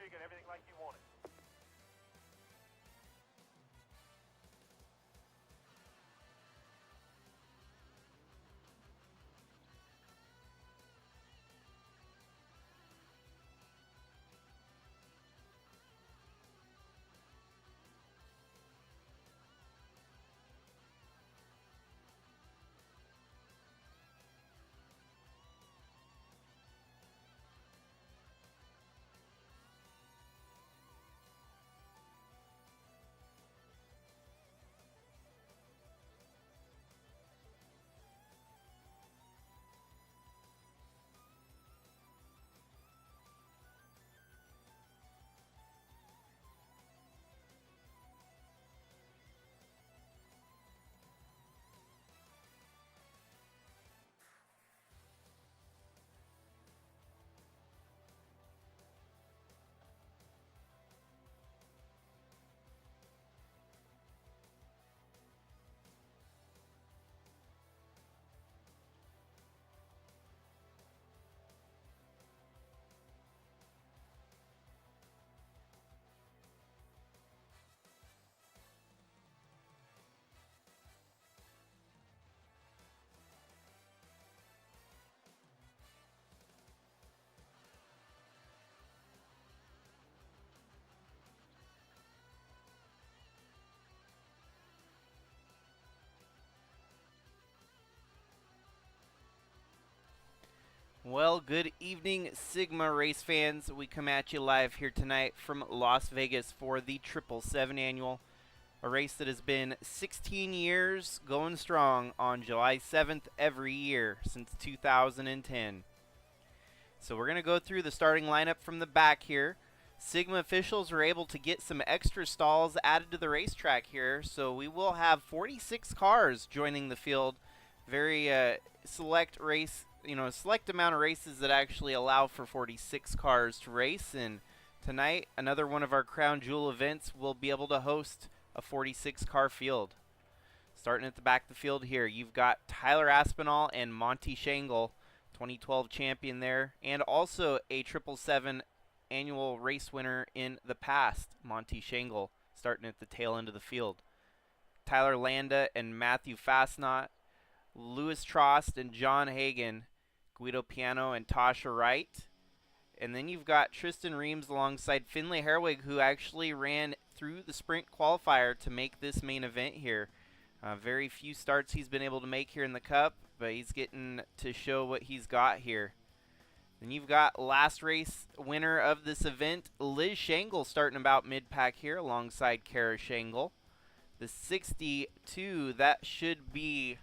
jig and everything like you want it. Well, good evening, Sigma race fans. We come at you live here tonight from Las Vegas for the 777 Annual, a race that has been 16 years going strong on July 7th every year since 2010. So we're going to go through the starting lineup from the back here. Sigma officials were able to get some extra stalls added to the racetrack here, so we will have 46 cars joining the field. Very select race, select amount of races that actually allow for 46 cars to race. And tonight, another one of our crown jewel events will be able to host a 46 car field. Starting at the back of the field here, you've got Tyler Aspinall and Monty Shangle, 2012 champion there, and also a 777 annual race winner in the past, Monty Shangle, starting at the tail end of the field. Tyler Landa and Matthew Fastnot, Louis Trost and John Hagan, Guido Piano and Tasha Wright. And then you've got Tristan Reams alongside Finlay Herwig, who actually ran through the sprint qualifier to make this main event here. Very few starts he's been able to make here in the Cup, but he's getting to show what he's got here. Then you've got last race winner of this event, Liz Shangle, starting about mid-pack here alongside Kara Shangle. The 62, that should be,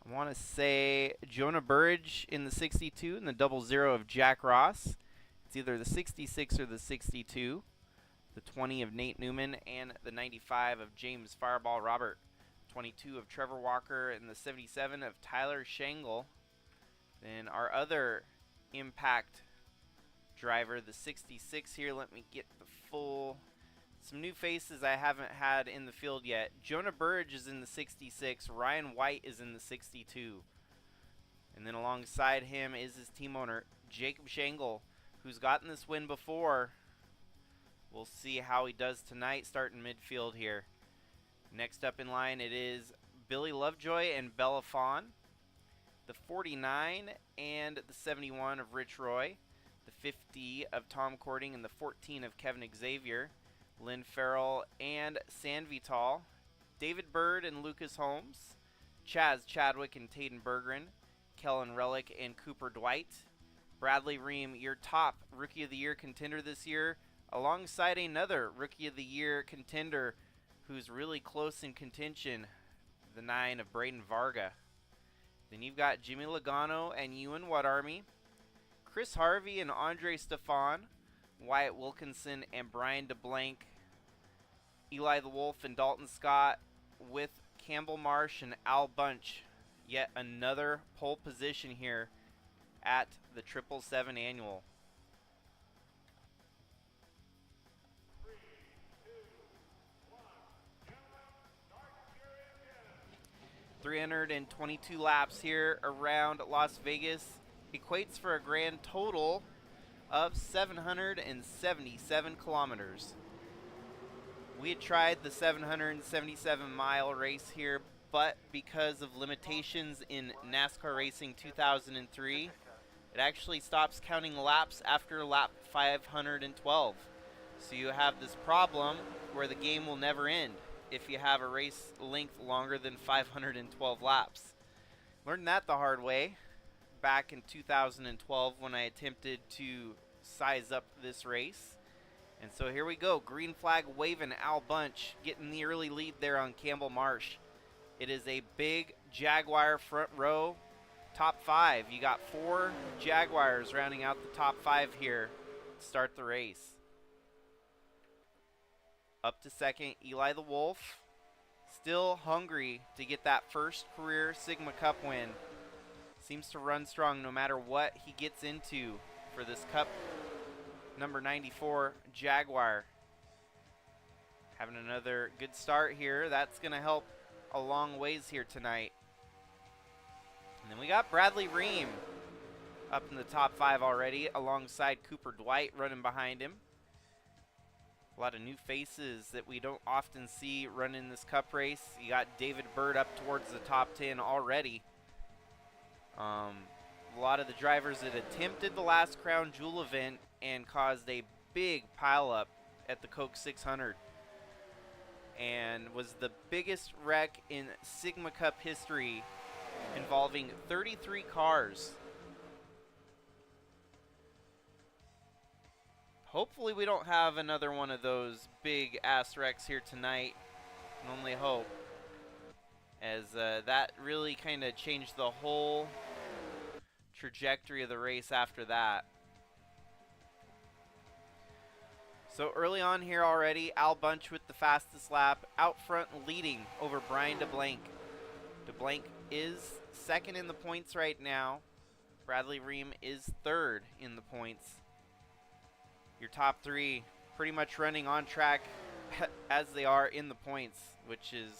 I want to say, Jonah Burridge in the 62 and the 00 of Jack Ross. It's either the 66 or the 62. The 20 of Nate Newman and the 95 of James Fireball Robert. 22 of Trevor Walker and the 77 of Tyler Shangle. Then our other impact driver, the 66 here. Let me get the full, some new faces I haven't had in the field yet. Jonah Burridge is in the 66. Ryan White is in the 62. And then alongside him is his team owner, Jacob Shangle, who's gotten this win before. We'll see how he does tonight, starting midfield here. Next up in line, it is Billy Lovejoy and Bella Fawn. The 49 and the 71 of Rich Roy. The 50 of Tom Cording and the 14 of Kevin Xavier. Lynn Farrell and San Vital. David Bird and Lucas Holmes. Chaz Chadwick and Tayden Bergeron. Kellen Relic and Cooper Dwight. Bradley Ream, your top Rookie of the Year contender this year, alongside another Rookie of the Year contender who's really close in contention, the 9 of Braden Varga. Then you've got Jimmy Logano and Ewan Wadarmy, Chris Harvey and Andre Stefan, Wyatt Wilkinson and Brian DeBlanc, Eli the Wolf and Dalton Scott with Campbell Marsh and Al Bunch. Yet another pole position here at the 777 Annual. 322 laps here around Las Vegas equates for a grand total of 777 kilometers. We had tried the 777-mile race here, but because of limitations in NASCAR Racing 2003, it actually stops counting laps after lap 512. So you have this problem where the game will never end if you have a race length longer than 512 laps. Learned that the hard way back in 2012 when I attempted to size up this race. And so here we go, green flag waving, Al Bunch getting the early lead there on Campbell Marsh. It is a big Jaguar front row, top 5. You got 4 Jaguars rounding out the top 5 here to start the race. Up to second, Eli the Wolf, still hungry to get that first career Sigma Cup win. Seems to run strong no matter what he gets into for this Cup. Number 94 Jaguar having another good start here. That's going to help a long ways here tonight. And then we got Bradley Ream up in the top 5 already, alongside Cooper Dwight running behind him. A lot of new faces that we don't often see running this Cup race. You got David Bird up towards the top 10 already. A lot of the drivers that attempted the last Crown Jewel event and caused a big pileup at the Coke 600 and was the biggest wreck in Sigma Cup history, involving 33 cars. Hopefully we don't have another one of those big ass wrecks here tonight. I can only hope, as that really kind of changed the whole trajectory of the race after that. So early on here already, Al Bunch with the fastest lap, out front leading over Brian DeBlanc. DeBlanc is second in the points right now. Bradley Ream is third in the points. Your top 3 pretty much running on track as they are in the points, which is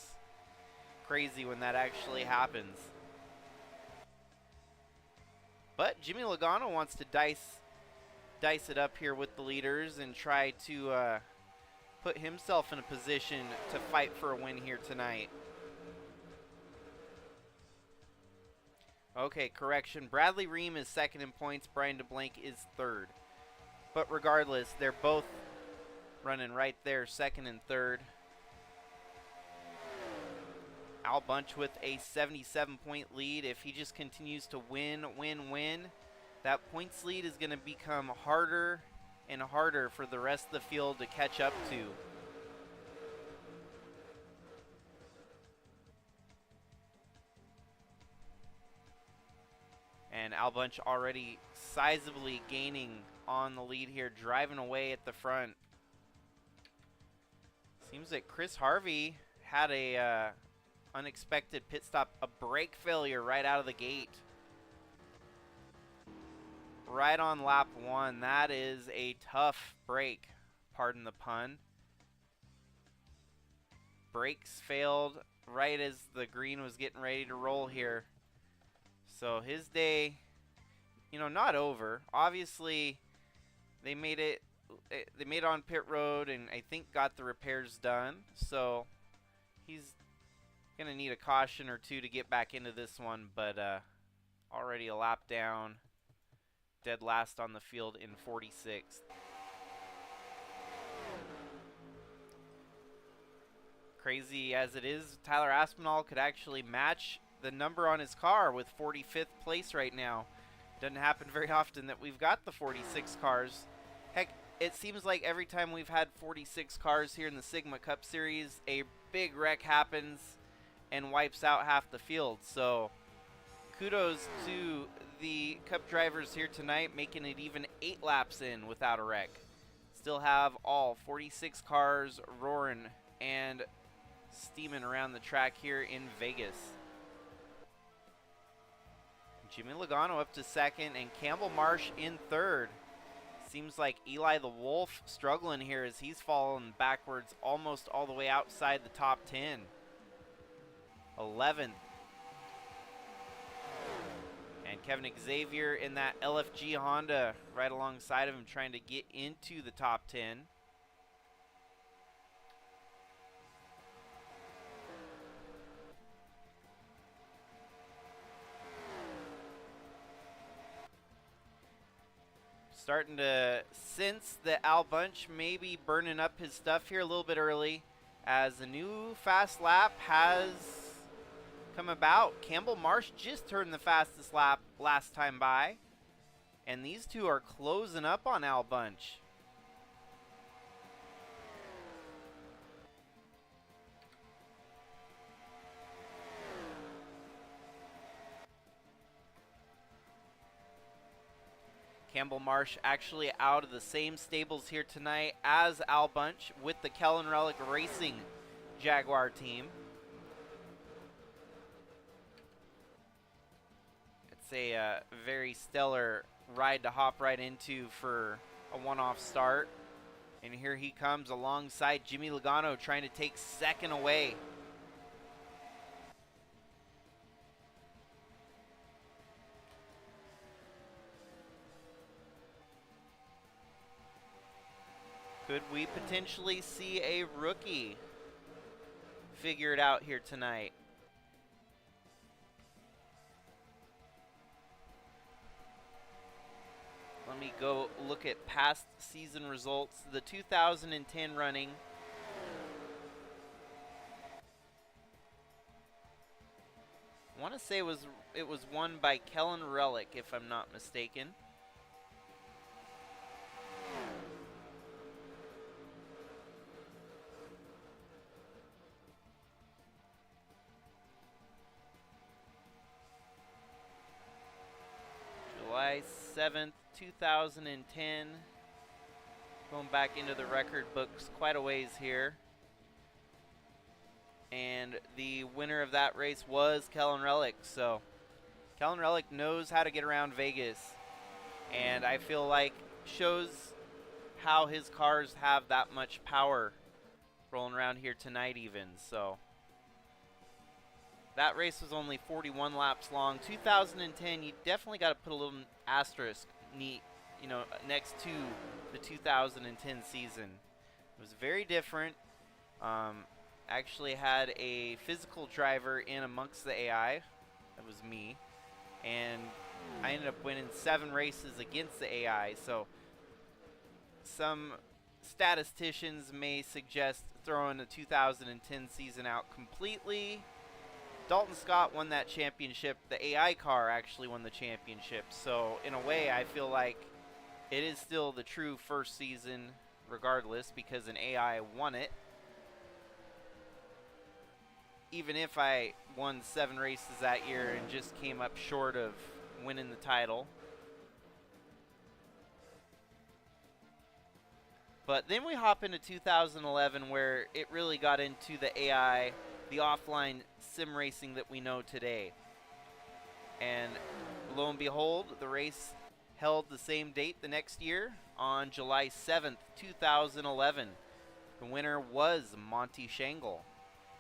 crazy when that actually happens. But Jimmy Logano wants to dice it up here with the leaders and try to put himself in a position to fight for a win here tonight. Okay, correction. Bradley Ream is second in points. Brian DeBlanc is third. But regardless, they're both running right there, second and third. Al Bunch with a 77-point lead. If he just continues to win, that points lead is going to become harder and harder for the rest of the field to catch up to. And Al Bunch already sizably gaining on the lead here, driving away at the front. Seems that Chris Harvey had a unexpected pit stop, a brake failure right out of the gate. Right on lap 1. That is a tough break, pardon the pun. Brakes failed right as the green was getting ready to roll here. So his day, you know, not over. Obviously, they made it on pit road and I think got the repairs done. So he's going to need a caution or two to get back into this one, but already a lap down, dead last on the field in 46th. Crazy as it is, Tyler Aspinall could actually match the number on his car with 45th place right now. Doesn't happen very often that we've got the 46 cars. Heck, it seems like every time we've had 46 cars here in the Sigma Cup Series, a big wreck happens and wipes out half the field. So kudos to the Cup drivers here tonight, making it even 8 laps in without a wreck. Still have all 46 cars roaring and steaming around the track here in Vegas. Jimmy Logano up to second and Campbell Marsh in third. Seems like Eli the Wolf struggling here as he's fallen backwards almost all the way outside the top 10. 11th. And Kevin Xavier in that LFG Honda right alongside of him, trying to get into the top 10. Starting to sense that Al Bunch may be burning up his stuff here a little bit early, as the new fast lap has come about. Campbell Marsh just turned the fastest lap last time by, and these two are closing up on Al Bunch. Campbell Marsh actually out of the same stables here tonight as Al Bunch with the Kellen Relic Racing Jaguar team. It's a very stellar ride to hop right into for a one-off start. And here he comes alongside Jimmy Logano, trying to take second away. Could we potentially see a rookie figure it out here tonight? Let me go look at past season results. The 2010 running. I want to say it was won by Kellen Relic, if I'm not mistaken. July 7th, 2010. Going back into the record books quite a ways here. And the winner of that race was Kellen Relic. So Kellen Relic knows how to get around Vegas, and I feel like shows how his cars have that much power rolling around here tonight even. So that race was only 41 laps long. 2010, you definitely got to put a little asterisk next to the 2010 season. It was very different. Actually had a physical driver in amongst the AI. That was me. And I ended up winning 7 races against the AI. So some statisticians may suggest throwing the 2010 season out completely. Dalton Scott won that championship. The AI car actually won the championship. So in a way, I feel like it is still the true first season regardless, because an AI won it. Even if I won 7 races that year and just came up short of winning the title. But then we hop into 2011, where it really got into the AI, the offline sim racing that we know today. And lo and behold, the race held the same date the next year on July 7th, 2011. The winner was Monty Shangle,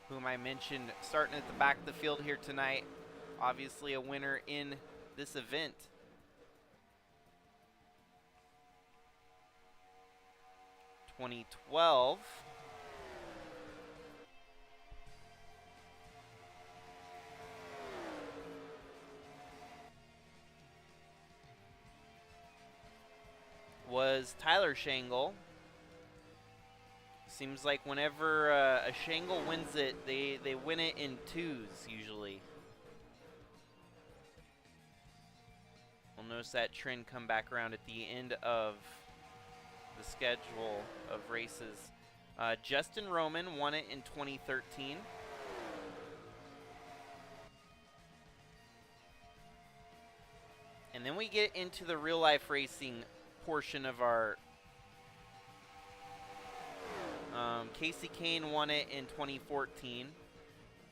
whom I mentioned starting at the back of the field here tonight. Obviously a winner in this event. (2012) was Tyler Shangle. Seems like whenever a Shangle wins it, they win it in 2s usually. We'll notice that trend come back around at the end of the schedule of races. Justin Roman won it in 2013. And then we get into the real life racing portion of our Casey Kane won it in 2014.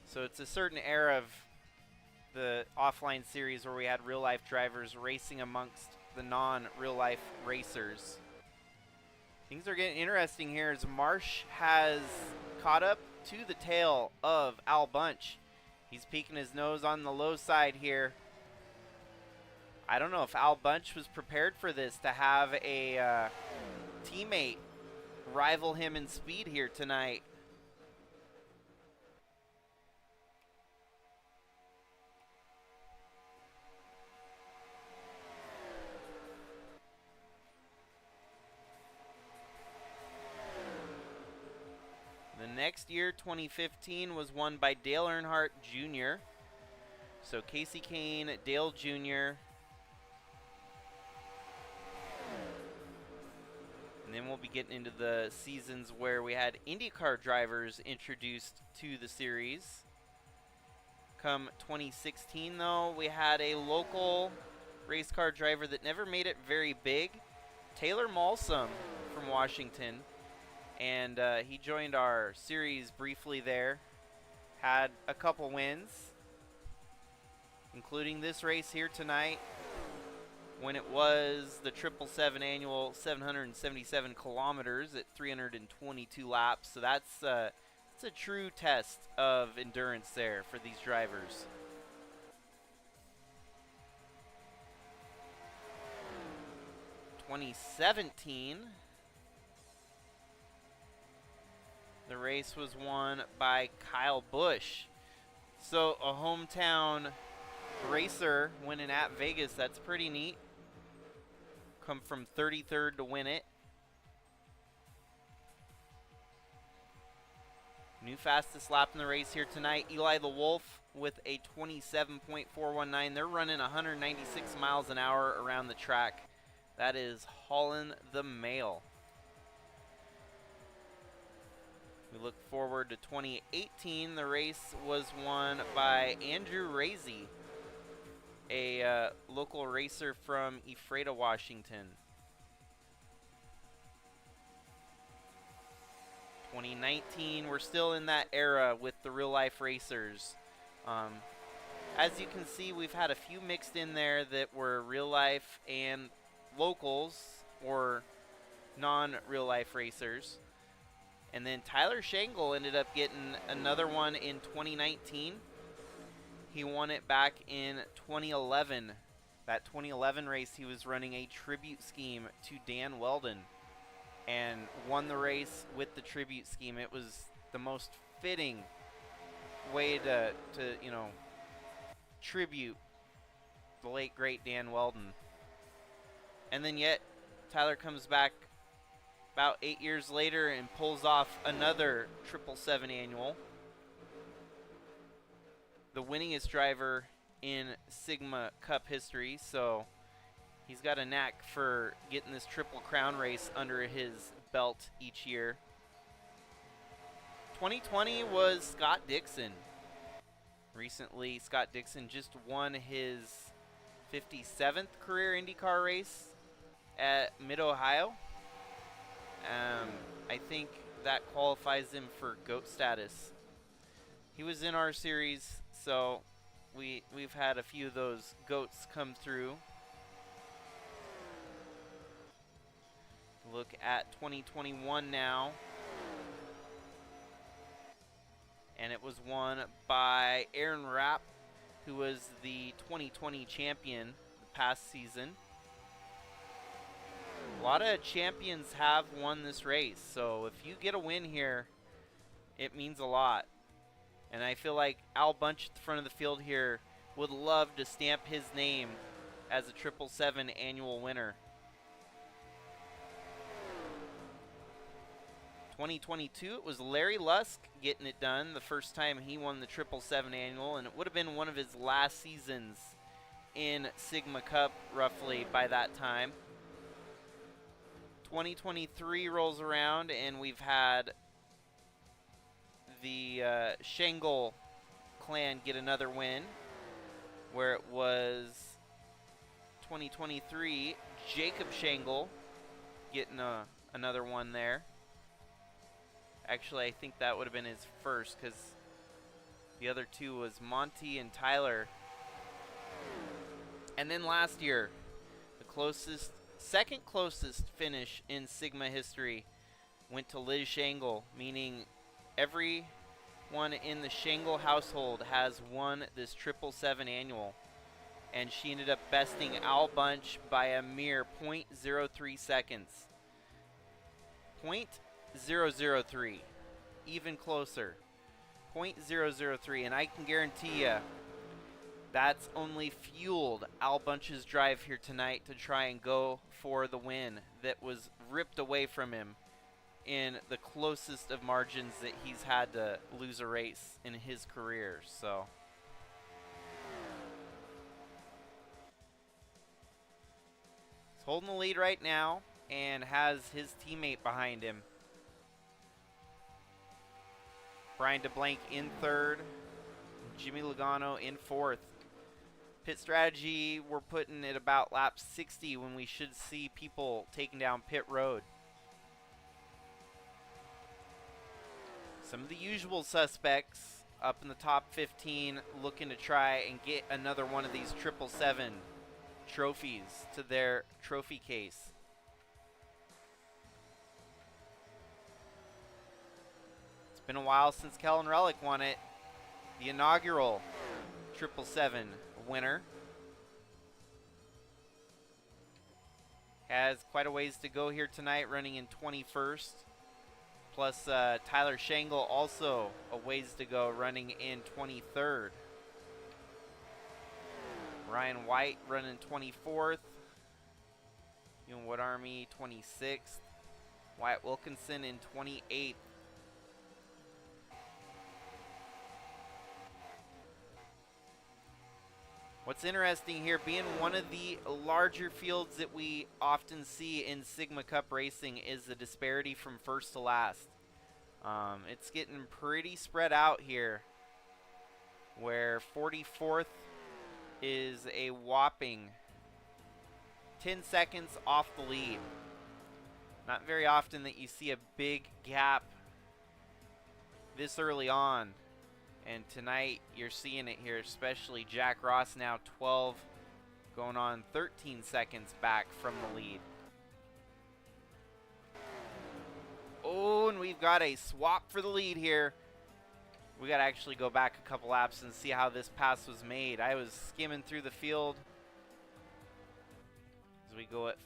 So it's a certain era of the offline series where we had real life drivers racing amongst the non-real life racers. Things are getting interesting here as Marsh has caught up to the tail of Al Bunch. He's peeking his nose on the low side here. I don't know if Al Bunch was prepared for this, to have a teammate rival him in speed here tonight. The next year, 2015, was won by Dale Earnhardt Jr. So Casey Kane, Dale Jr. And then we'll be getting into the seasons where we had IndyCar drivers introduced to the series. Come 2016, though, we had a local race car driver that never made it very big, Taylor Malsum from Washington. And he joined our series briefly there. Had a couple wins, including this race here tonight, when it was the 777 annual 777 kilometers at 322 laps. So that's a true test of endurance there for these drivers. In 2017, the race was won by Kyle Busch. So a hometown racer winning at Vegas, that's pretty neat. Come from 33rd to win it. New fastest lap in the race here tonight, Eli the Wolf with a 27.419. They're running 196 miles an hour around the track. That is hauling the mail. We look forward to 2018. The race was won by Andrew Razy, a local racer from Ephrata, Washington. 2019, we're still in that era with the real-life racers. As you can see, we've had a few mixed in there that were real-life and locals or non-real-life racers. And then Tyler Shangle ended up getting another one in 2019. He won it back in 2011. That 2011 race, he was running a tribute scheme to Dan Weldon and won the race with the tribute scheme. It was the most fitting way to tribute the late great Dan Weldon. And then yet Tyler comes back about 8 years later and pulls off another 777 annual. The winningest driver in Sigma Cup history, so he's got a knack for getting this Triple Crown race under his belt each year. 2020 was Scott Dixon. Recently, Scott Dixon just won his 57th career IndyCar race at Mid-Ohio. I think that qualifies him for GOAT status. He was in our series, so we've had a few of those GOATs come through. Look at 2021 now. And it was won by Aaron Rapp, who was the 2020 champion the past season. A lot of champions have won this race, so if you get a win here, it means a lot. And I feel like Al Bunch at the front of the field here would love to stamp his name as a 777 annual winner. 2022, it was Larry Lusk getting it done, the first time he won the 777 annual, and it would have been one of his last seasons in Sigma Cup roughly by that time. 2023 rolls around and we've had the Shangle clan get another win, where it was 2023 Jacob Shangle getting another one there. Actually, I think that would have been his first, because the other two was Monty and Tyler. And then last year, the second closest finish in Sigma history went to Liz Shangle, meaning everyone in the Shangle household has won this 777 annual. and she ended up besting Al Bunch by a mere 0.03 seconds. 0.003, even closer. 0.003, and I can guarantee you that's only fueled Al Bunch's drive here tonight to try and go for the win that was ripped away from him in the closest of margins that he's had to lose a race in his career. So he's holding the lead right now and has his teammate behind him. Brian DeBlanc in third, Jimmy Logano in fourth. Pit strategy, we're putting at about lap 60 when we should see people taking down pit road. Some of the usual suspects up in the top 15 looking to try and get another one of these 777 trophies to their trophy case. It's been a while since Kellen Relic won it. The inaugural 777 winner. Has quite a ways to go here tonight, running in 21st. Plus Tyler Shangle also a ways to go, running in 23rd. Ryan White running 24th. Ewan Wood Army 26th. Wyatt Wilkinson in 28th. What's interesting here, being one of the larger fields that we often see in Sigma Cup racing, is the disparity from first to last. It's getting pretty spread out here, where 44th is a whopping 10 seconds off the lead. Not very often that you see a big gap this early on. And tonight, you're seeing it here, especially Jack Ross now 12, going on 13 seconds back from the lead. Oh, and we've got a swap for the lead here. We got to actually go back a couple laps and see how this pass was made. I was skimming through the field as we go at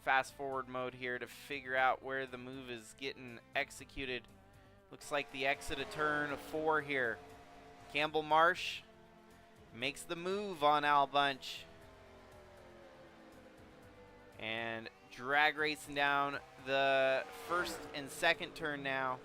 fast forward mode here to figure out where the move is getting executed. Looks like the exit of turn 4 here. Campbell Marsh makes the move on Al Bunch. And drag racing down the first and second turn now.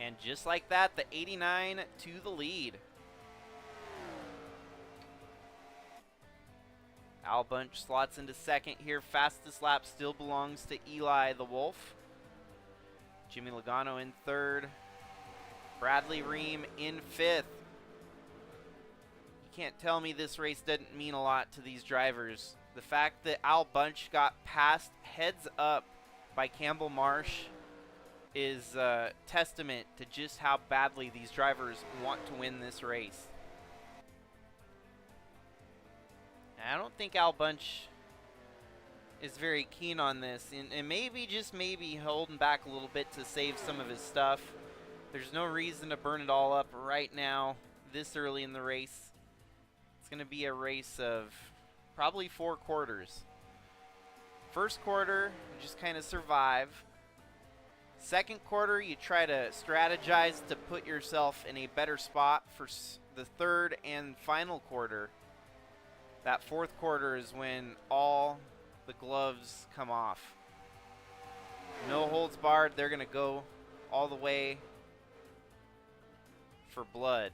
And just like that, the 89 to the lead. Al Bunch slots into second here. Fastest lap still belongs to Eli the Wolf. Jimmy Logano in third. Bradley Ream in fifth. You can't tell me this race doesn't mean a lot to these drivers. The fact that Al Bunch got passed heads up by Campbell Marsh is a testament to just how badly these drivers want to win this race. I don't think Al Bunch is very keen on this, and maybe, just maybe, holding back a little bit to save some of his stuff. There's no reason to burn it all up right now, this early in the race. It's going to be a race of probably 4 quarters. First quarter, you just kind of survive. Second quarter, you try to strategize to put yourself in a better spot for the third and final quarter. That fourth quarter is when all the gloves come off. No holds barred. They're going to go all the way for blood.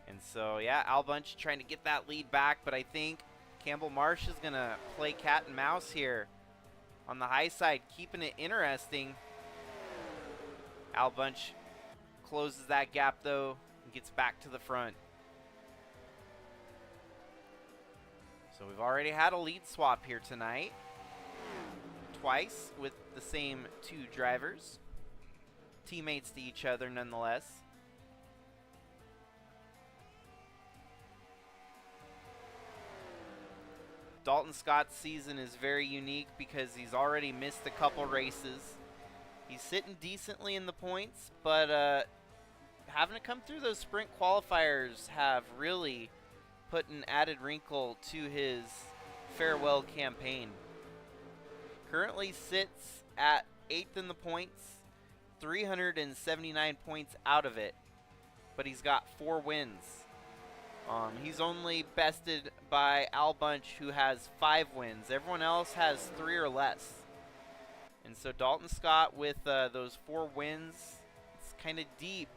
And so, yeah, Al Bunch trying to get that lead back, but I think Campbell Marsh is going to play cat and mouse here on the high side, keeping it interesting. Al Bunch closes that gap, though, and gets back to the front. So we've already had a lead swap here tonight. Twice with the same 2 drivers. Teammates to each other, nonetheless. Dalton Scott's season is very unique because he's already missed a couple races. He's sitting decently in the points, but having to come through those sprint qualifiers have really put an added wrinkle to his farewell campaign. Currently sits at 8th in the points, 379 points out of it, but he's got 4 wins. He's only bested by Al Bunch, who has 5 wins. Everyone else has 3 or less. And so Dalton Scott with those 4 wins, it's kind of deep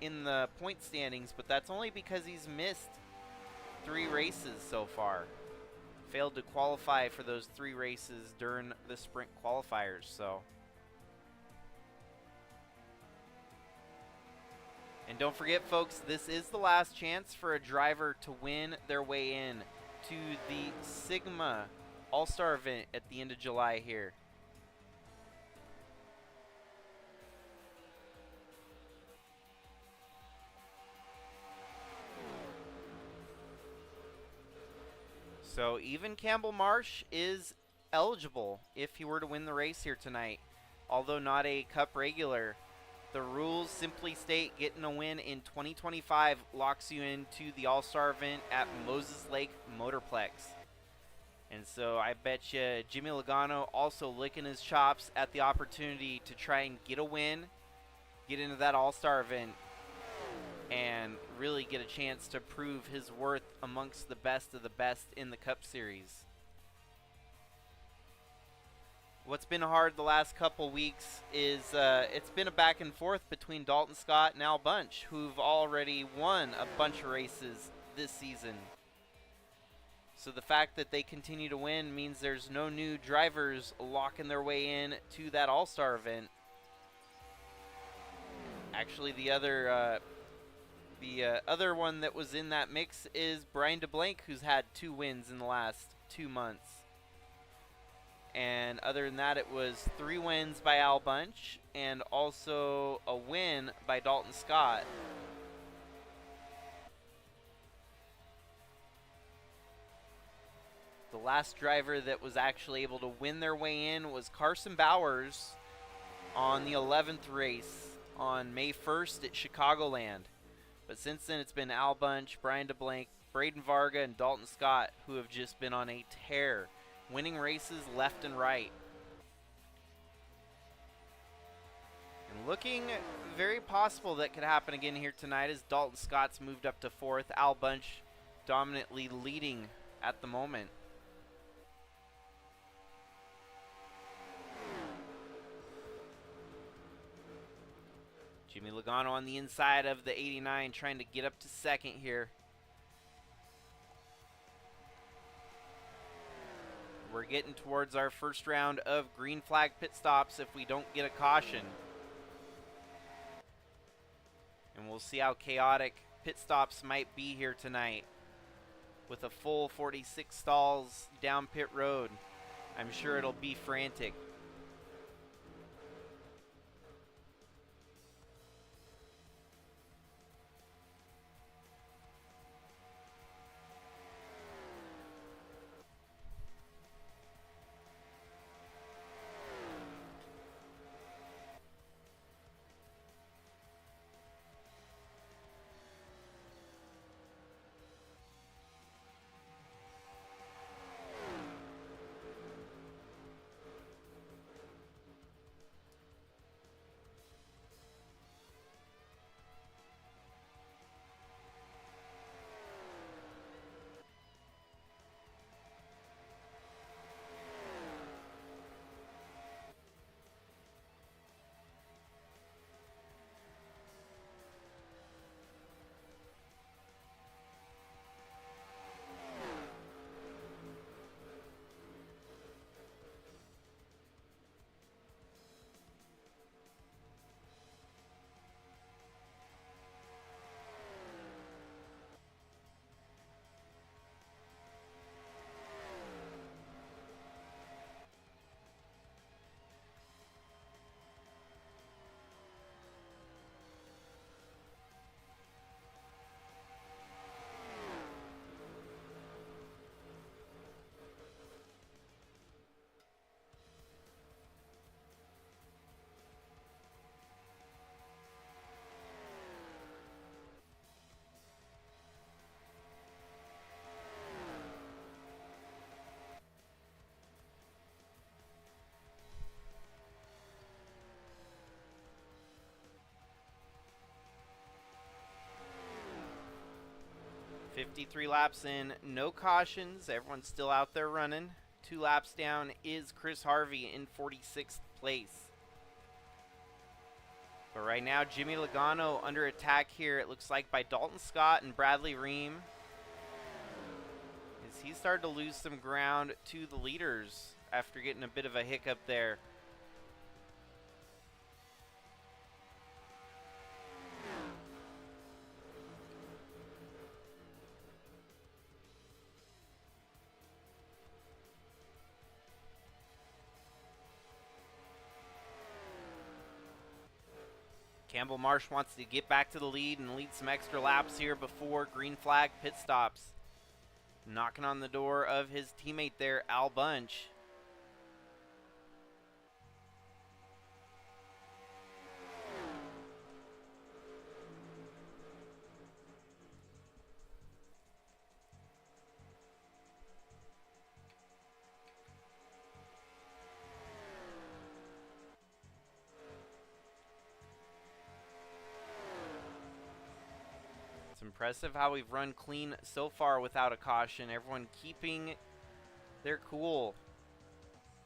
in the point standings, but that's only because he's missed 3 races so far. Failed to qualify for those 3 races during the sprint qualifiers, so. And don't forget, folks, this is the last chance for a driver to win their way in to the Sigma All-Star event at the end of July here. So even Campbell Marsh is eligible if he were to win the race here tonight, although not a Cup regular. The rules simply state getting a win in 2025 locks you into the All-Star event at Moses Lake Motorplex. And so I bet you Jimmy Logano also licking his chops at the opportunity to try and get a win, get into that All-Star event, and really get a chance to prove his worth amongst the best of the best in the Cup Series. What's been hard the last couple weeks is it's been a back and forth between Dalton Scott and Al Bunch, who've already won a bunch of races this season. So the fact that they continue to win means there's no new drivers locking their way in to that All-Star event. Actually, the other one that was in that mix is Brian DeBlanc, who's had 2 wins in the last 2 months. And other than that, it was 3 wins by Al Bunch and also a win by Dalton Scott. The last driver that was actually able to win their way in was Carson Bowers on the 11th race on May 1st at Chicagoland. But since then, it's been Al Bunch, Brian DeBlanc, Braden Varga, and Dalton Scott who have just been on a tear, winning races left and right. And looking very possible that could happen again here tonight as Dalton Scott's moved up to 4th. Al Bunch dominantly leading at the moment. Jimmy Logano on the inside of the 89 trying to get up to 2nd here. We're getting towards our first round of green flag pit stops if we don't get a caution. And we'll see how chaotic pit stops might be here tonight. With a full 46 stalls down pit road, I'm sure it'll be frantic. 53 laps in, no cautions. Everyone's still out there running. 2 laps down is Chris Harvey in 46th place. But right now, Jimmy Logano under attack here, it looks like, by Dalton Scott and Bradley Ream. As he started to lose some ground to the leaders after getting a bit of a hiccup there. Campbell Marsh wants to get back to the lead and lead some extra laps here before green flag pit stops. Knocking on the door of his teammate there, Al Bunch. It's impressive how we've run clean so far without a caution. Everyone keeping their cool.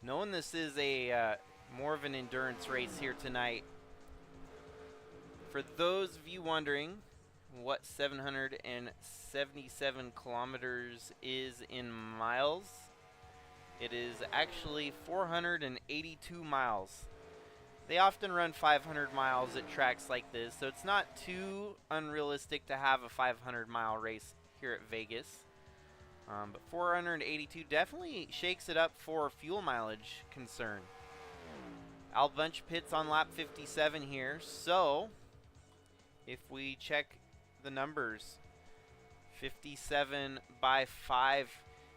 Knowing this is a more of an endurance race here tonight. For those of you wondering what 777 kilometers is in miles, it is actually 482 miles. They often run 500 miles at tracks like this, so it's not too unrealistic to have a 500-mile race here at Vegas. But 482 definitely shakes it up for fuel mileage concern. Al Bunch pits on lap 57 here, so if we check the numbers, 57 by 5,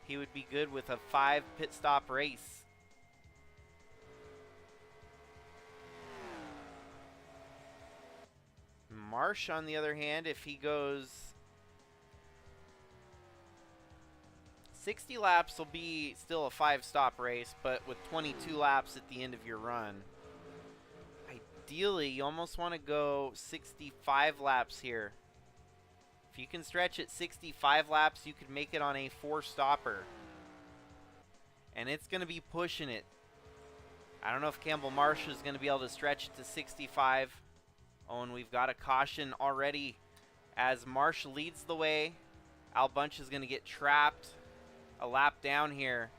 he would be good with a 5 pit stop race. Marsh, on the other hand, if he goes 60 laps, will be still a 5-stop race, but with 22 laps at the end of your run. Ideally, you almost want to go 65 laps here. If you can stretch it 65 laps, you could make it on a 4-stopper. And it's going to be pushing it. I don't know if Campbell Marsh is going to be able to stretch it to 65. Oh, and we've got a caution already as Marsh leads the way. Al Bunch is going to get trapped a lap down here.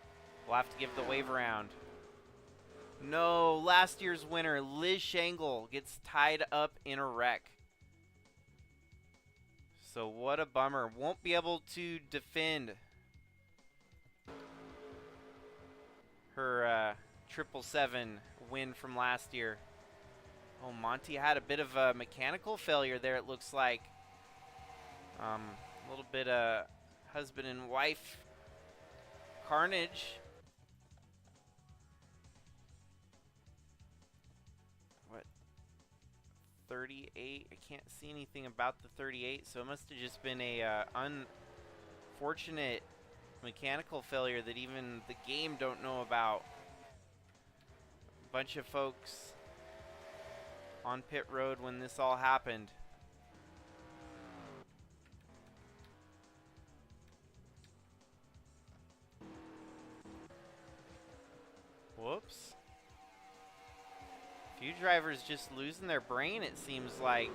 We'll have to give the wave around. No, last year's winner, Liz Shangle, gets tied up in a wreck. So what a bummer. Won't be able to defend her 777 win from last year. Oh, Monty had a bit of a mechanical failure there, it looks like. A little bit of husband and wife carnage. What? 38? I can't see anything about the 38, so it must have just been a unfortunate mechanical failure that even the game don't know about. A bunch of folks on pit road when this all happened. Whoops. A few drivers just losing their brain, it seems like.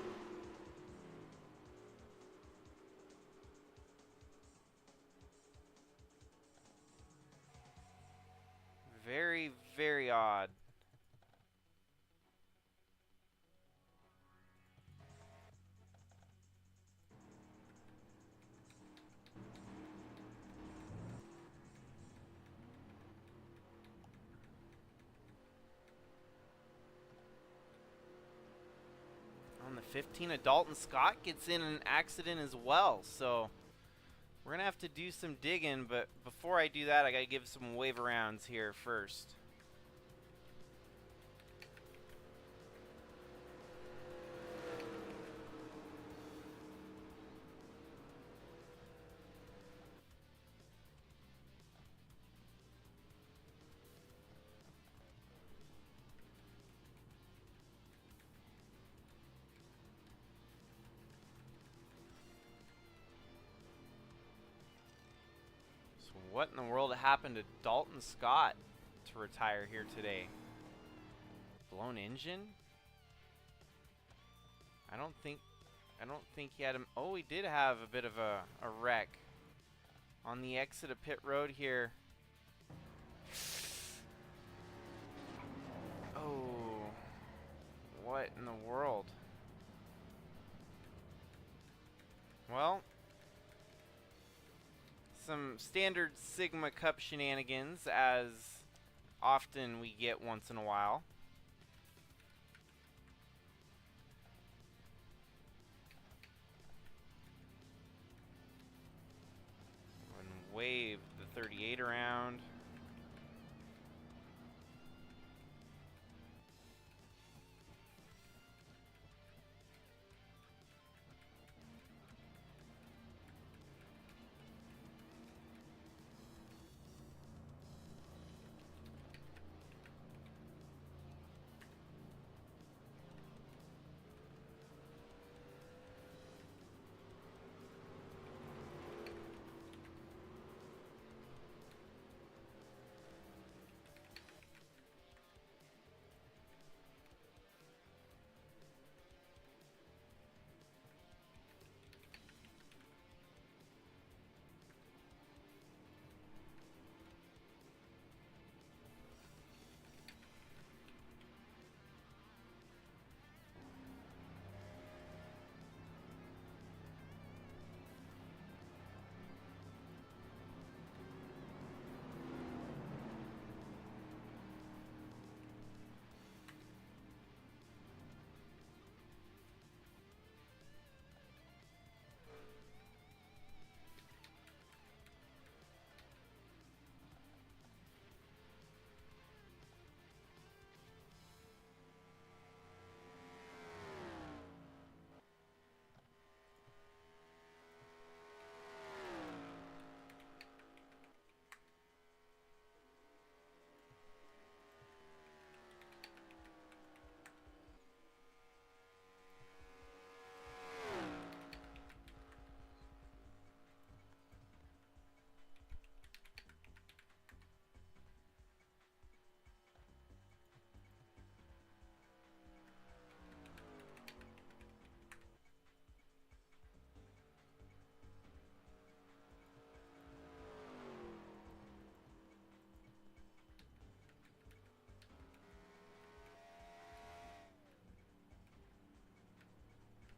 Very, very odd. On the 15, Dalton Scott gets in an accident as well, so we're gonna have to do some digging, but before I do that, I gotta give some wave arounds here first. So what in the world happened to Dalton Scott to retire here today? Blown engine? I don't think he had him. Oh, he did have a bit of a wreck on the exit of pit road here. Oh, what in the world? Well, some standard Sigma Cup shenanigans, as often we get once in a while. And wave the 38 around.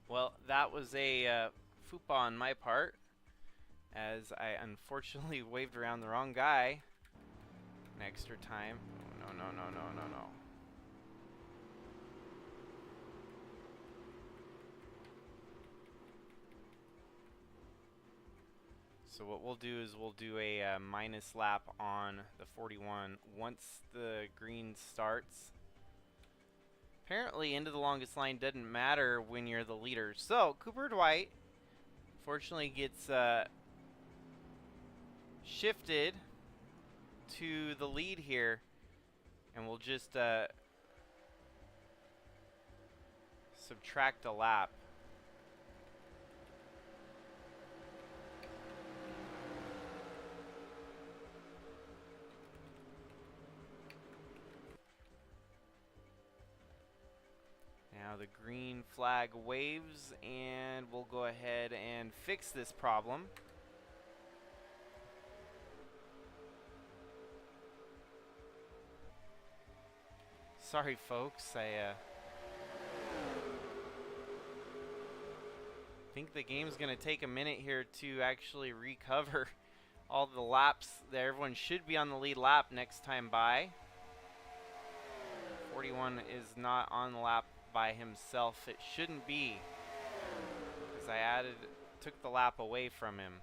Well, that was a faux pas on my part, as I unfortunately waved around the wrong guy an extra time. Oh, no, no, no, no, no, no. So what we'll do is we'll do a minus lap on the 41 once the green starts. Apparently, into the longest line doesn't matter when you're the leader. So, Cooper Dwight, fortunately, gets shifted to the lead here. And we'll just subtract a lap. Now the green flag waves, and we'll go ahead and fix this problem. Sorry, folks. I think the game's going to take a minute here to actually recover all the laps there. Everyone should be on the lead lap next time by. 41 is not on the lap by himself. It shouldn't be, because I took the lap away from him.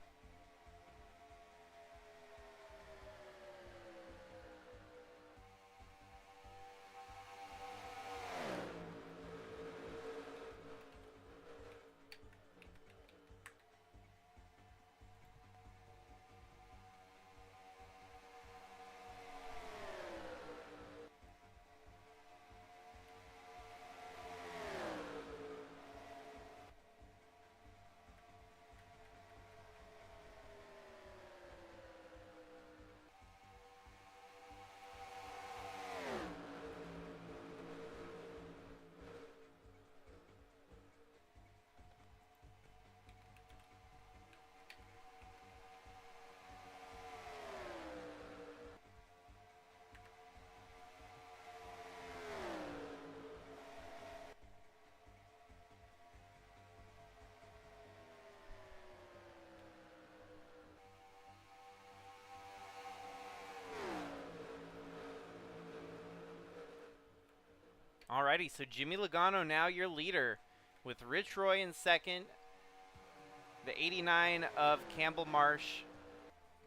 Alrighty, so Jimmy Logano now your leader with Rich Roy in second, the 89 of Campbell Marsh,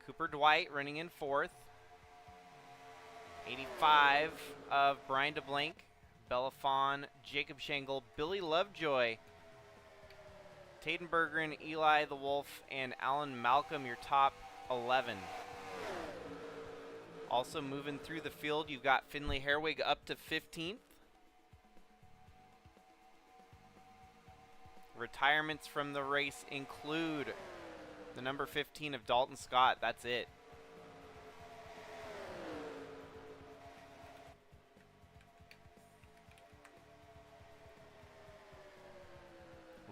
Cooper Dwight running in fourth, 85 of Brian DeBlanc, Bella Fawn, Jacob Schenkel, Billy Lovejoy, Taden Bergeron, Eli the Wolf, and Alan Malcolm, your top 11. Also moving through the field, you've got Finley Herwig up to 15th. Retirements from the race include the number 15 of Dalton Scott. That's it.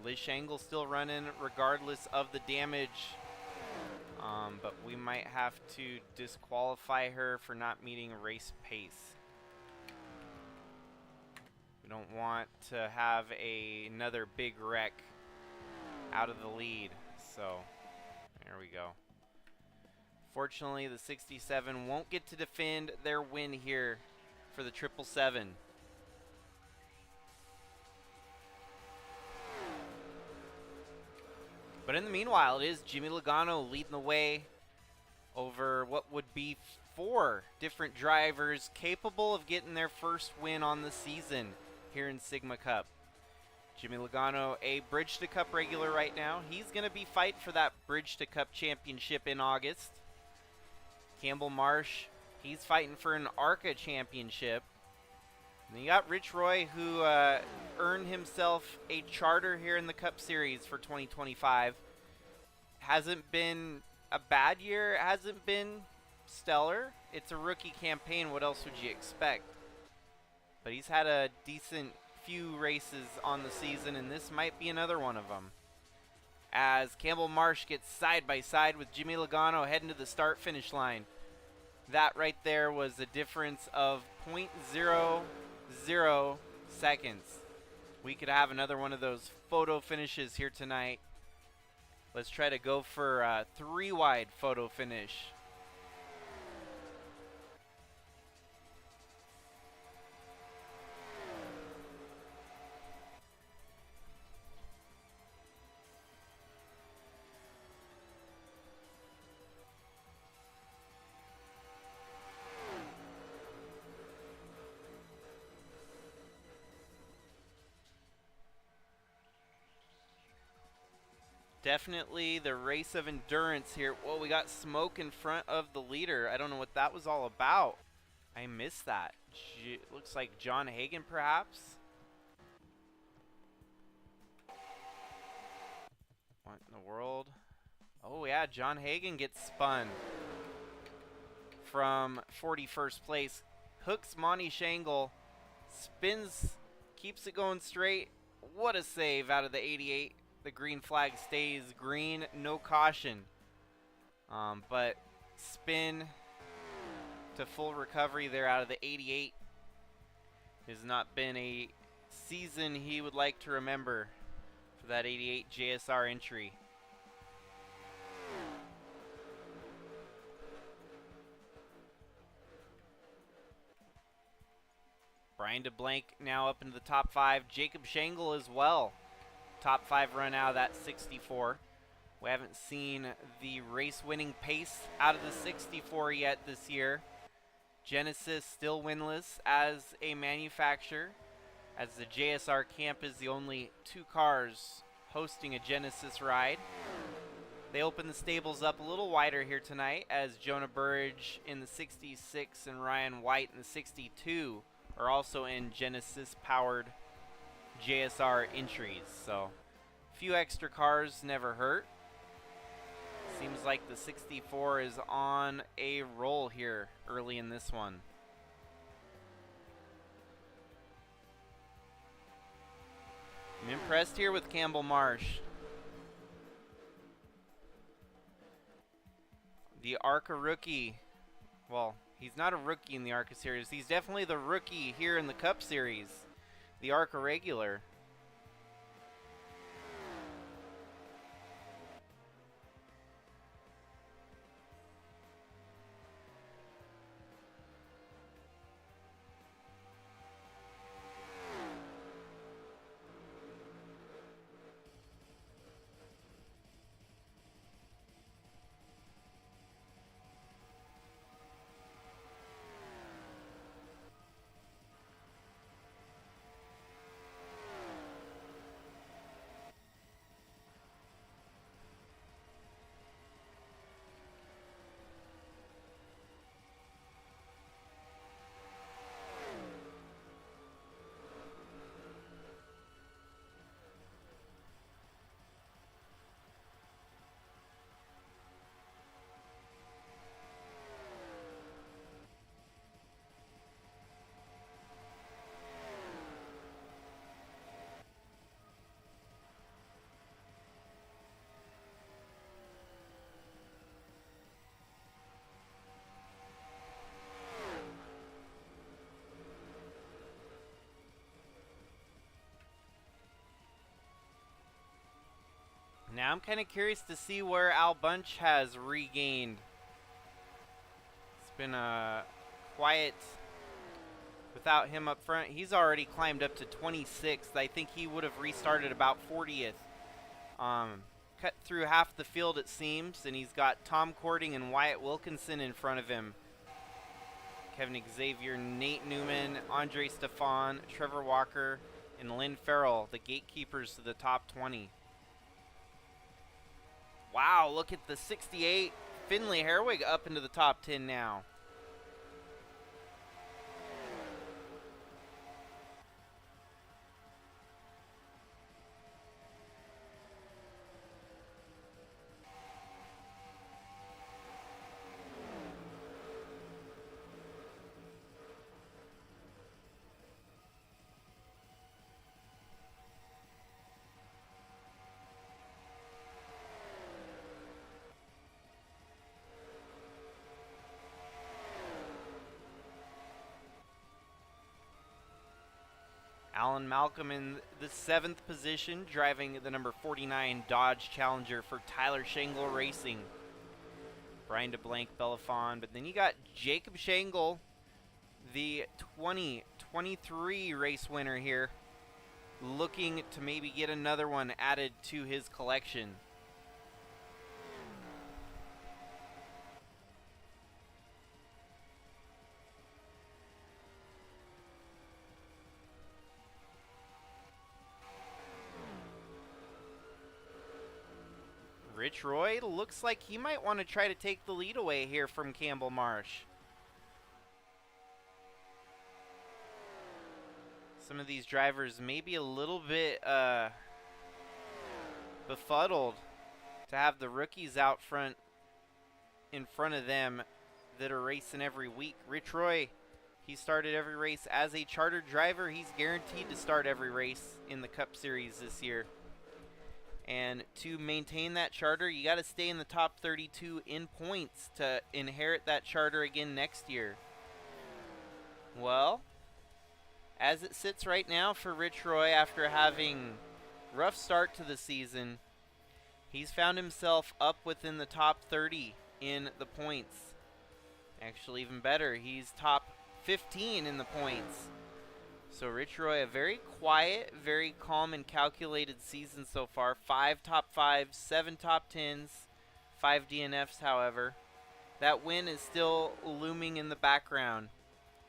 Liz Shangle still running regardless of the damage, but we might have to disqualify her for not meeting race pace. We don't want to have another big wreck out of the lead, so there we go. Fortunately, the 67 won't get to defend their win here for the 777. But in the meanwhile, it is Jimmy Logano leading the way over what would be 4 different drivers capable of getting their first win on the season here in Sigma Cup. Jimmy Logano, a Bridge to Cup regular right now. He's going to be fighting for that Bridge to Cup championship in August. Campbell Marsh, he's fighting for an ARCA championship. And you got Rich Roy, who earned himself a charter here in the Cup Series for 2025. Hasn't been a bad year, hasn't been stellar. It's a rookie campaign, what else would you expect? But he's had a decent few races on the season, and this might be another one of them. As Campbell Marsh gets side by side with Jimmy Logano heading to the start-finish line. That right there was a difference of 0.00 seconds. We could have another one of those photo finishes here tonight. Let's try to go for a 3-wide photo finish. Definitely the race of endurance here. Whoa, we got smoke in front of the leader. I don't know what that was all about. I missed that. Looks like John Hagan, perhaps. What in the world? Oh, yeah, John Hagan gets spun from 41st place. Hooks Monty Shangle. Spins, keeps it going straight. What a save out of the 88. The green flag stays green, no caution. But spin to full recovery there out of the 88 has not been a season he would like to remember for that 88 JSR entry. Brian DeBlanc now up into the top 5. Jacob Schenkel as well. Top 5 run out of that 64. We haven't seen the race-winning pace out of the 64 yet this year. Genesis still winless as a manufacturer, as the JSR camp is the only 2 cars hosting a Genesis ride. They open the stables up a little wider here tonight, as Jonah Burridge in the 66 and Ryan White in the 62 are also in Genesis-powered JSR entries, so a few extra cars never hurt. Seems like the 64 is on a roll here early in this one. I'm impressed here with Campbell Marsh. The ARCA rookie, well, he's not a rookie in the ARCA series. He's definitely the rookie here in the Cup Series. The ARCA regular. Now I'm kind of curious to see where Al Bunch has regained. It's been quiet without him up front. He's already climbed up to 26th. I think he would have restarted about 40th. Cut through half the field, it seems, and he's got Tom Cording and Wyatt Wilkinson in front of him. Kevin Xavier, Nate Newman, Andre Stefan, Trevor Walker, and Lynn Farrell, the gatekeepers to the top 20. Wow, look at the 68. Finley Herwig up into the top 10 now. Alan Malcolm in the 7th position, driving the number 49 Dodge Challenger for Tyler Shangle Racing. Brian DeBlanc, Belafon, but then you got Jacob Shangle, the 2023 race winner here, looking to maybe get another one added to his collection. Rich Roy looks like he might want to try to take the lead away here from Campbell Marsh. Some of these drivers may be a little bit befuddled to have the rookies out front in front of them that are racing every week. Rich Roy, he started every race as a chartered driver. He's guaranteed to start every race in the Cup Series this year. And to maintain that charter, you got to stay in the top 32 in points to inherit that charter again next year. Well, as it sits right now for Rich Roy, after having a rough start to the season, he's found himself up within the top 30 in the points. Actually, even better, he's top 15 in the points. So Rich Roy, a very quiet, very calm and calculated season so far. 5 top 5s, 7 top 10s, 5 DNFs, however. That win is still looming in the background.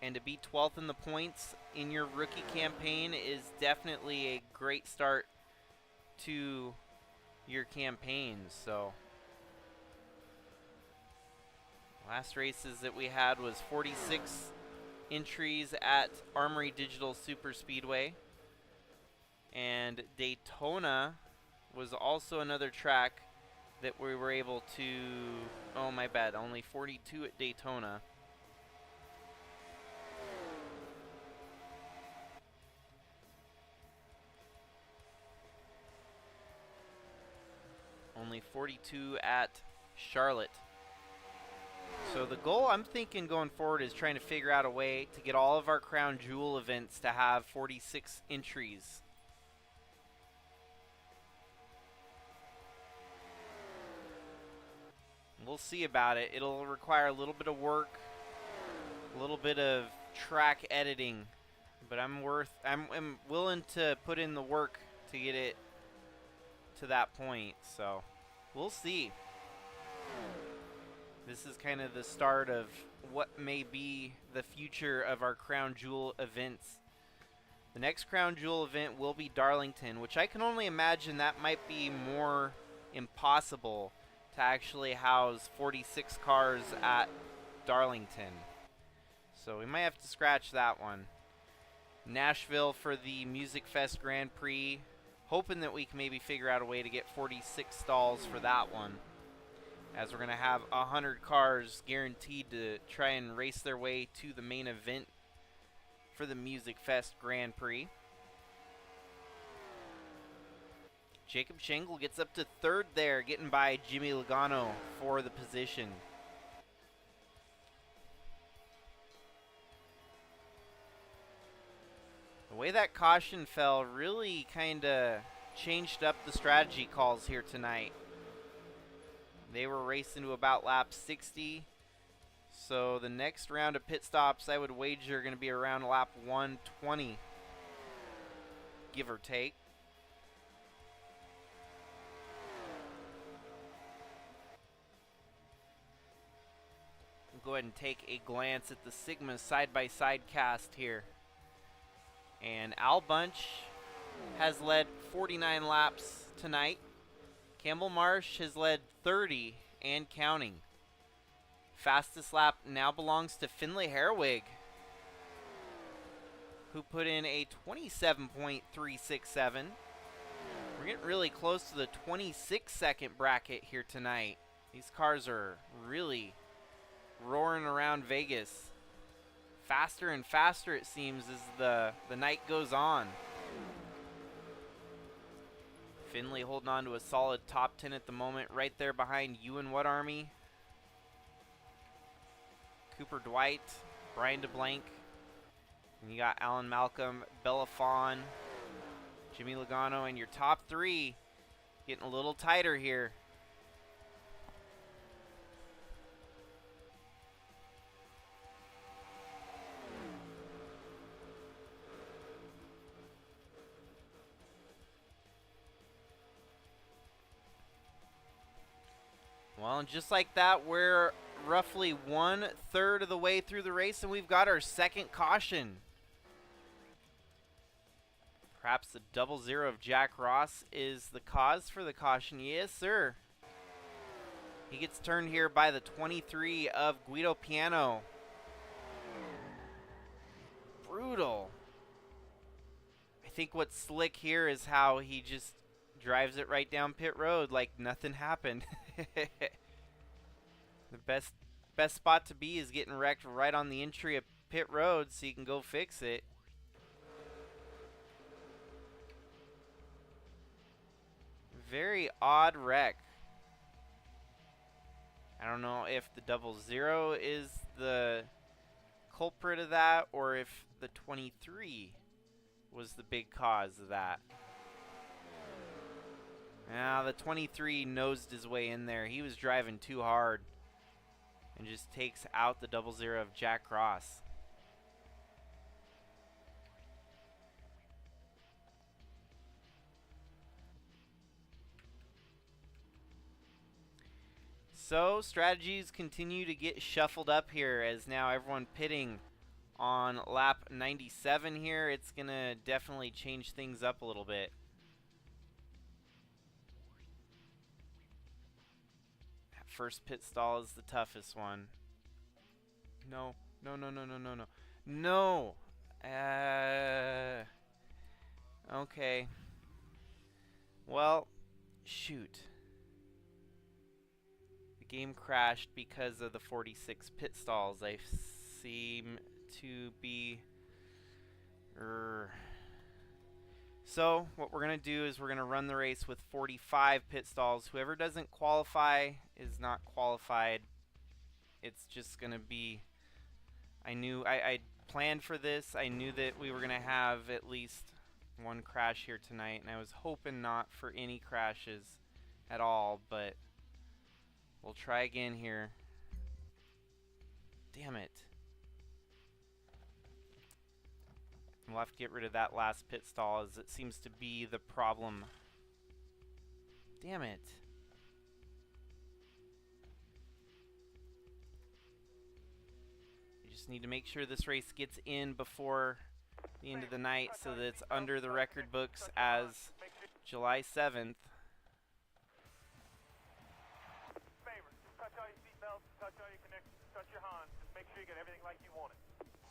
And to be 12th in the points in your rookie campaign is definitely a great start to your campaigns. So last races that we had was 46 entries at Armory Digital Super Speedway, and Daytona was also another track that we were able to, oh my bad, only 42 at Daytona. Only 42 at Charlotte. So the goal I'm thinking going forward is trying to figure out a way to get all of our Crown Jewel events to have 46 entries. We'll see about it. It'll require a little bit of work, a little bit of track editing, but I'm willing to put in the work to get it to that point. So we'll see. This is kind of the start of what may be the future of our Crown Jewel events. The next Crown Jewel event will be Darlington, which I can only imagine that might be more impossible to actually house 46 cars at Darlington. So we might have to scratch that one. Nashville for the Music Fest Grand Prix. Hoping that we can maybe figure out a way to get 46 stalls for that one, as we're going to have 100 cars guaranteed to try and race their way to the main event for the Music Fest Grand Prix. Jacob Shangle gets up to 3rd there, getting by Jimmy Logano for the position. The way that caution fell really kind of changed up the strategy calls here tonight. They were racing to about lap 60. So the next round of pit stops, I would wager, are going to be around lap 120, give or take. We'll go ahead and take a glance at the Sigma side-by-side cast here. And Al Bunch has led 49 laps tonight. Campbell Marsh has led 30 and counting. Fastest lap now belongs to Finlay Herwig, who put in a 27.367. We're getting really close to the 26-second bracket here tonight. These cars are really roaring around Vegas. Faster and faster, it seems, as the night goes on. Finlay holding on to a solid top 10 at the moment, right there behind Ewan What Army, Cooper Dwight, Brian DeBlanc, and you got Alan Malcolm, Bella Fawn, Jimmy Logano, and your top three getting a little tighter here. Well, and just like that, we're roughly 1/3 of the way through the race, and we've got our second caution. Perhaps the 00 of Jack Ross is the cause for the caution. Yes, sir. He gets turned here by the 23 of Guido Piano. Brutal. I think what's slick here is how he just drives it right down pit road like nothing happened. The best spot to be is getting wrecked right on the entry of pit road so you can go fix it. Very odd wreck. I don't know if the 00 is the culprit of that or if the 23 was the big cause of that. Now the 23 nosed his way in there. He was driving too hard and just takes out the 00 of Jack Ross. So strategies continue to get shuffled up here as now everyone pitting on lap 97 here. It's going to definitely change things up a little bit. First pit stall is the toughest one. No. No. Okay. Well, shoot. The game crashed because of the 46 pit stalls. I seem to be... So what we're going to do is we're going to run the race with 45 pit stalls. Whoever doesn't qualify is not qualified. It's just going to be... I planned for this. I knew that we were going to have at least one crash here tonight, and I was hoping not for any crashes at all, but we'll try again here. Damn it. We'll have to get rid of that last pit stall as it seems to be the problem. Damn it. You just need to make sure this race gets in before the end of the night so that it's under the record books as July 7th. Touch all your seatbelts, touch all your connections, touch your Hans. Just make sure you get everything like you want it.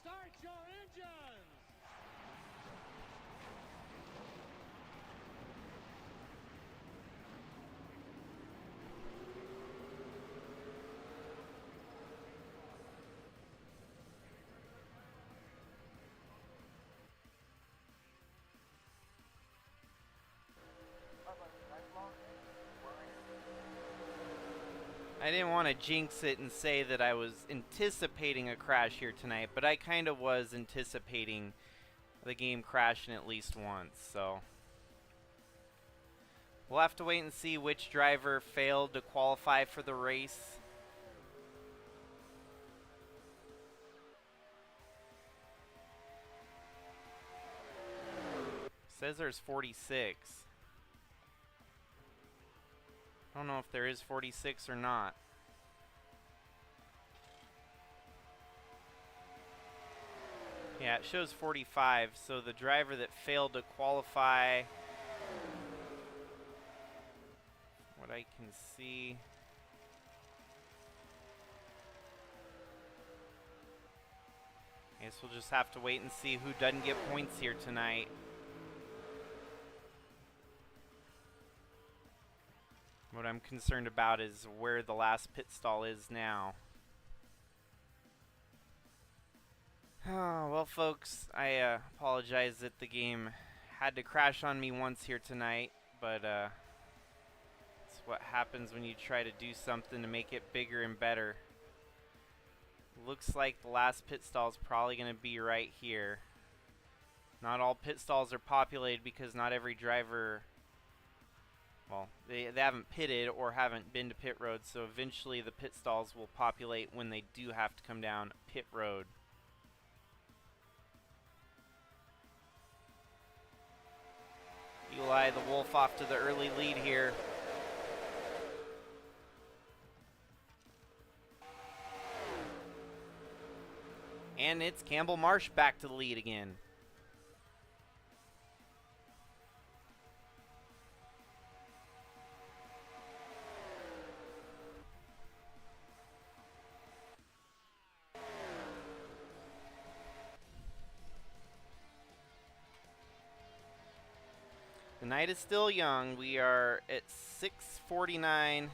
Start your engines! I didn't want to jinx it and say that I was anticipating a crash here tonight, but I kind of was anticipating the game crashing at least once, so. We'll have to wait and see which driver failed to qualify for the race. Says there's 46. I don't know if there is 46 or not. Yeah, it shows 45, so the driver that failed to qualify, what I can see, I guess we'll just have to wait and see who doesn't get points here tonight. What I'm concerned about is where the last pit stall is now. Oh, well, folks, I apologize that the game had to crash on me once here tonight, but it's what happens when you try to do something to make it bigger and better. Looks like the last pit stall is probably going to be right here. Not all pit stalls are populated because not every driver, well, they haven't pitted or haven't been to pit road, so eventually the pit stalls will populate when they do have to come down pit road. Eli the Wolf off to the early lead here. And it's Campbell Marsh back to the lead again. The night is still young. We are at 6:49.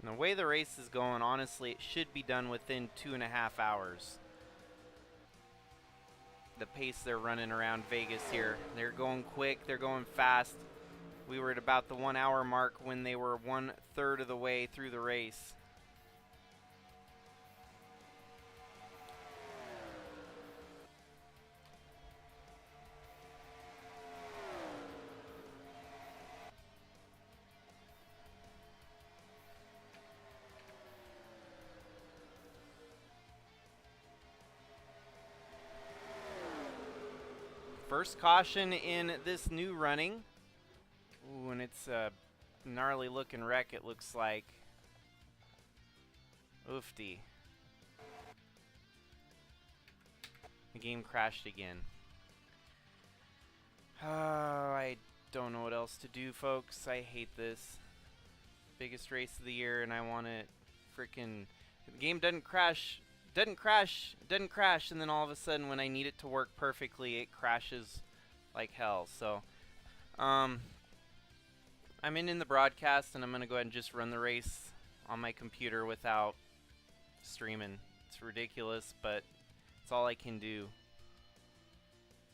And the way the race is going, honestly, it should be done within 2.5 hours. The pace they're running around Vegas here. They're going quick, they're going fast. We were at about the 1 hour mark when they were 1/3 of the way through the race. First caution in this new running. Ooh, and it's a gnarly looking wreck, it looks like. Oofty. The game crashed again. I don't know what else to do, folks. I hate this. Biggest race of the year, and I want to freaking... The game doesn't crash. Doesn't crash, and then all of a sudden when I need it to work perfectly, it crashes like hell. So, I'm in the broadcast, and I'm going to go ahead and just run the race on my computer without streaming. It's ridiculous, but it's all I can do.